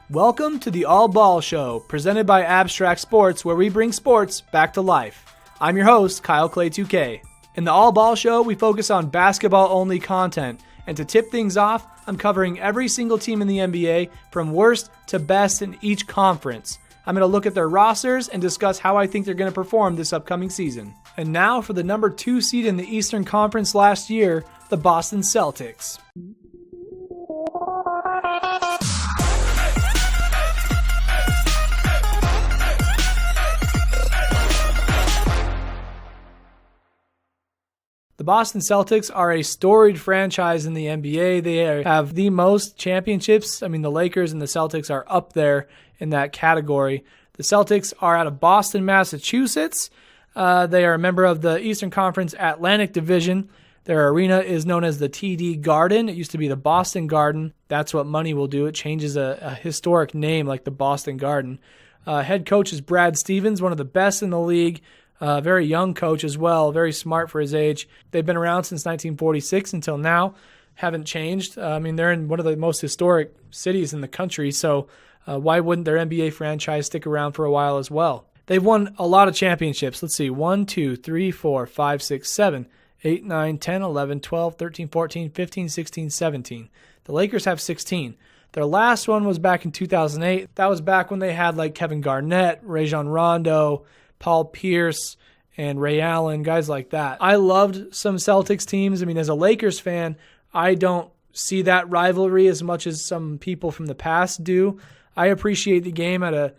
Welcome to the All Ball Show, presented by Abstract Sports, where we bring sports back to life. I'm your host, Kyle Clay 2K. In the All Ball Show, we focus on basketball-only content, and to tip things off, I'm covering every single team in the NBA from worst to best in each conference. I'm going to look at their rosters and discuss how I think they're going to perform this upcoming season. And now for the number 2 seed in the Eastern Conference last year, the Boston Celtics. The Boston Celtics are a storied franchise in the NBA. They have the most championships. The Lakers and the Celtics are up there in that category. The Celtics are out of Boston, Massachusetts. They are a member of the Eastern Conference Atlantic Division. Their arena is known as the TD Garden. It used to be the Boston Garden. That's what money will do. It changes a historic name like the Boston Garden. Head coach is Brad Stevens, one of the best in the league. Very young coach as well, very smart for his age. They've been around since 1946 until now, haven't changed. They're in one of the most historic cities in the country, so why wouldn't their NBA franchise stick around for a while as well? They've won a lot of championships. Let's see, 1, 2, 3, 4, 5, 6, 7, 8, 9, 10, 11, 12, 13, 14, 15, 16, 17. The Lakers have 16. Their last one was back in 2008. That was back when they had like Kevin Garnett, Rajon Rondo, Paul Pierce, and Ray Allen, guys like that. I loved some Celtics teams. As a Lakers fan, I don't see that rivalry as much as some people from the past do. I appreciate the game at a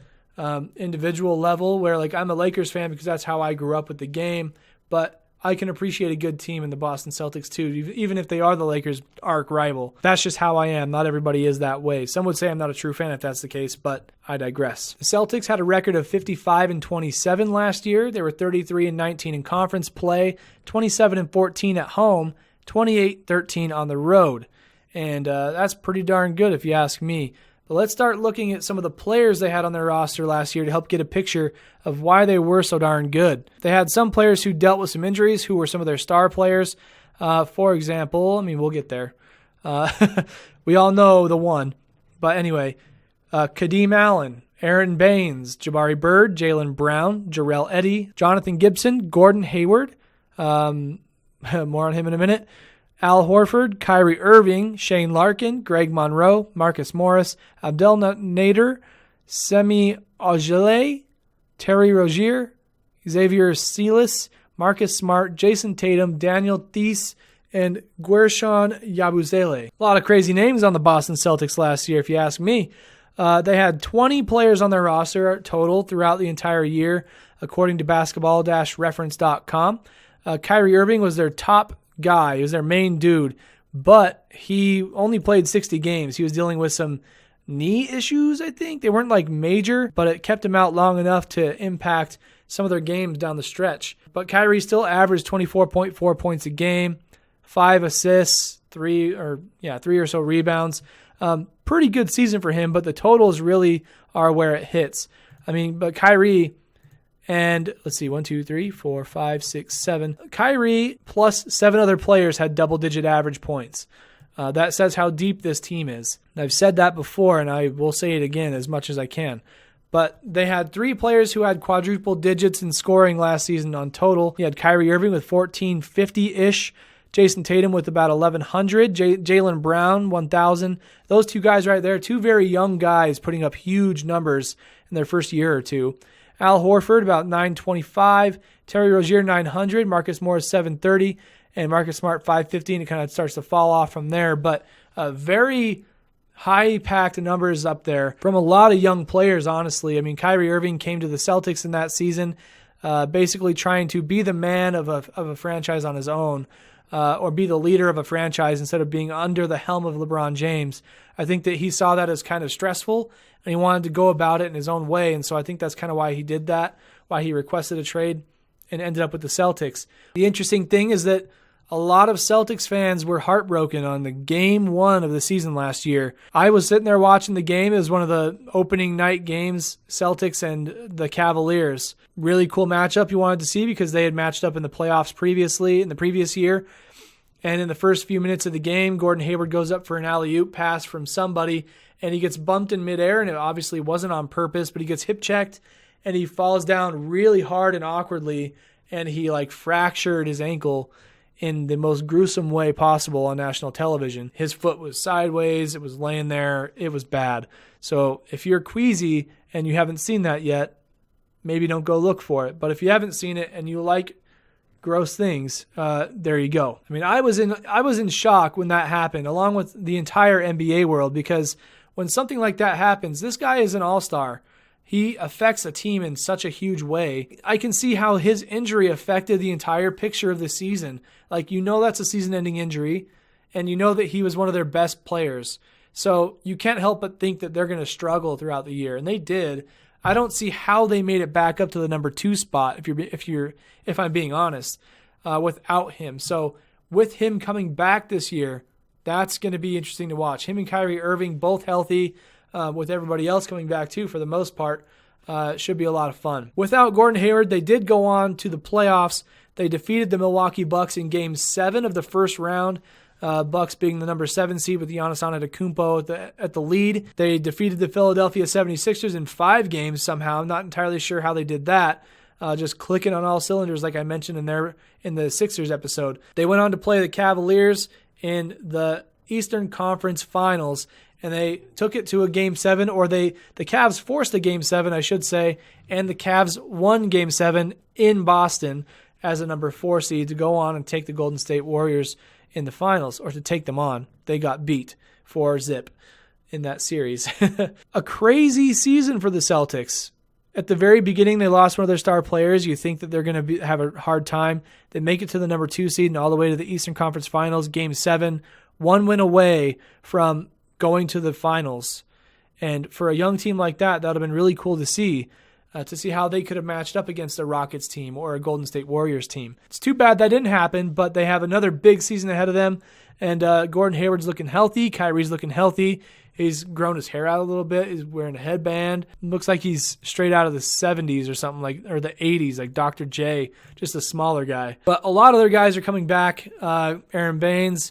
individual level where I'm a Lakers fan because that's how I grew up with the game, but I can appreciate a good team in the Boston Celtics too, even if they are the Lakers' arch rival. That's just how I am. Not everybody is that way. Some would say I'm not a true fan if that's the case, but I digress. The Celtics had a record of 55-27 last year. They were 33-19 in conference play, 27-14 at home, 28-13 on the road. And that's pretty darn good if you ask me. But let's start looking at some of the players they had on their roster last year to help get a picture of why they were so darn good. They had some players who dealt with some injuries who were some of their star players. For example, we'll get there. We all know the one. But anyway, Kadeem Allen, Aaron Baines, Jabari Bird, Jaylen Brown, Jarrell Eddy, Jonathan Gibson, Gordon Hayward. More on him in a minute. Al Horford, Kyrie Irving, Shane Larkin, Greg Monroe, Marcus Morris, Abdel Nader, Semi Ojeleye, Terry Rozier, Xavier Silas, Marcus Smart, Jason Tatum, Daniel Theis, and Guershon Yabusele. A lot of crazy names on the Boston Celtics last year, if you ask me. They had 20 players on their roster total throughout the entire year, according to basketball-reference.com. Kyrie Irving was their top guy. He was their main dude, but he only played 60 games. He was dealing with some knee issues, I think. They weren't major, but it kept him out long enough to impact some of their games down the stretch. But Kyrie still averaged 24.4 points a game, 5 assists, 3 or so rebounds. Pretty good season for him, but the totals really are where it hits. But Kyrie, and let's see, 1, 2, 3, 4, 5, 6, 7. Kyrie plus 7 other players had double-digit average points. That says how deep this team is. And I've said that before, and I will say it again as much as I can. But they had 3 players who had quadruple digits in scoring last season on total. You had Kyrie Irving with 1,450-ish, Jason Tatum with about 1,100, Jaylen Brown, 1,000. Those 2 guys right there, 2 very young guys putting up huge numbers in their first year or two. Al Horford, about 925. Terry Rozier, 900. Marcus Morris, 730. And Marcus Smart, 515. It kind of starts to fall off from there. But very high-packed numbers up there from a lot of young players, honestly. Kyrie Irving came to the Celtics in that season, basically trying to be the man of a franchise on his own, or be the leader of a franchise instead of being under the helm of LeBron James. I think that he saw that as kind of stressful, and he wanted to go about it in his own way, and so I think that's kind of why he did that, why he requested a trade and ended up with the Celtics. The interesting thing is that a lot of Celtics fans were heartbroken on the game 1 of the season last year. I was sitting there watching the game. It was one of the opening night games, Celtics and the Cavaliers. Really cool matchup you wanted to see because they had matched up in the playoffs previously in the previous year. And in the first few minutes of the game, Gordon Hayward goes up for an alley-oop pass from somebody, and he gets bumped in midair, and it obviously wasn't on purpose, but he gets hip checked, and he falls down really hard and awkwardly, and he like fractured his ankle in the most gruesome way possible on national television. His foot was sideways. It was laying there. It was bad. So if you're queasy and you haven't seen that yet, maybe don't go look for it. But if you haven't seen it and you like gross things, there you go. I mean, I was in shock when that happened, along with the entire NBA world, because when something like that happens, this guy is an all-star. He affects a team in such a huge way. I can see how his injury affected the entire picture of the season. Like, that's a season-ending injury, and that he was one of their best players. So you can't help but think that they're going to struggle throughout the year, and they did. I don't see how they made it back up to the number 2 spot, if I'm being honest, without him. So with him coming back this year, that's going to be interesting to watch. Him and Kyrie Irving both healthy. With everybody else coming back too, for the most part, should be a lot of fun. Without Gordon Hayward, they did go on to the playoffs. They defeated the Milwaukee Bucks in Game 7 of the first round. Bucks being the number 7 seed with Giannis Antetokounmpo at the lead. They defeated the Philadelphia 76ers in 5 games somehow. I'm not entirely sure how they did that. Just clicking on all cylinders, like I mentioned in the Sixers episode. They went on to play the Cavaliers in the Eastern Conference Finals, and they took it to a Game 7, or the Cavs forced a Game 7, I should say, and the Cavs won Game 7 in Boston as a number 4 seed to go on and take the Golden State Warriors in the finals, or to take them on. They got beat 4-0 in that series. A crazy season for the Celtics. At the very beginning, they lost one of their star players. You think that they're going to have a hard time. They make it to the number 2 seed and all the way to the Eastern Conference Finals, Game 7, 1 win away from going to the finals. And for a young team like that, that would have been really cool to see how they could have matched up against a Rockets team or a Golden State Warriors team. It's too bad that didn't happen, but they have another big season ahead of them. And Gordon Hayward's looking healthy. Kyrie's looking healthy. He's grown his hair out a little bit. He's wearing a headband. Looks like he's straight out of the 70s or something, or the 80s, like Dr. J, just a smaller guy. But a lot of their guys are coming back. Aaron Baines,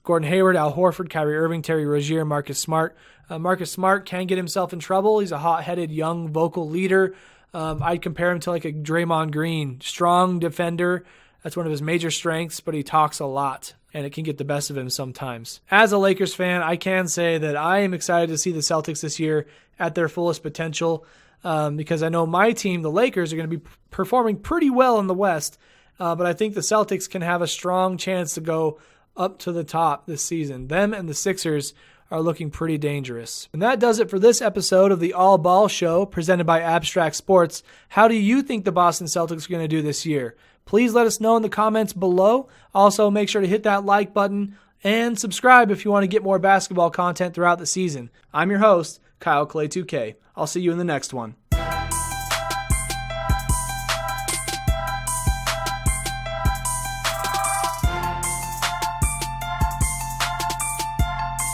Gordon Hayward, Al Horford, Kyrie Irving, Terry Rozier, Marcus Smart. Marcus Smart can get himself in trouble. He's a hot-headed, young, vocal leader. I'd compare him to like a Draymond Green. Strong defender. That's one of his major strengths, but he talks a lot, and it can get the best of him sometimes. As a Lakers fan, I can say that I am excited to see the Celtics this year at their fullest potential, because I know my team, the Lakers, are going to be performing pretty well in the West, but I think the Celtics can have a strong chance to go up to the top this season. Them and the Sixers are looking pretty dangerous. And that does it for this episode of the All Ball Show presented by Abstract Sports. How do you think the Boston Celtics are going to do this year? Please let us know in the comments below. Also, make sure to hit that like button and subscribe if you want to get more basketball content throughout the season. I'm your host, Kyle Clay 2K. I'll see you in the next one.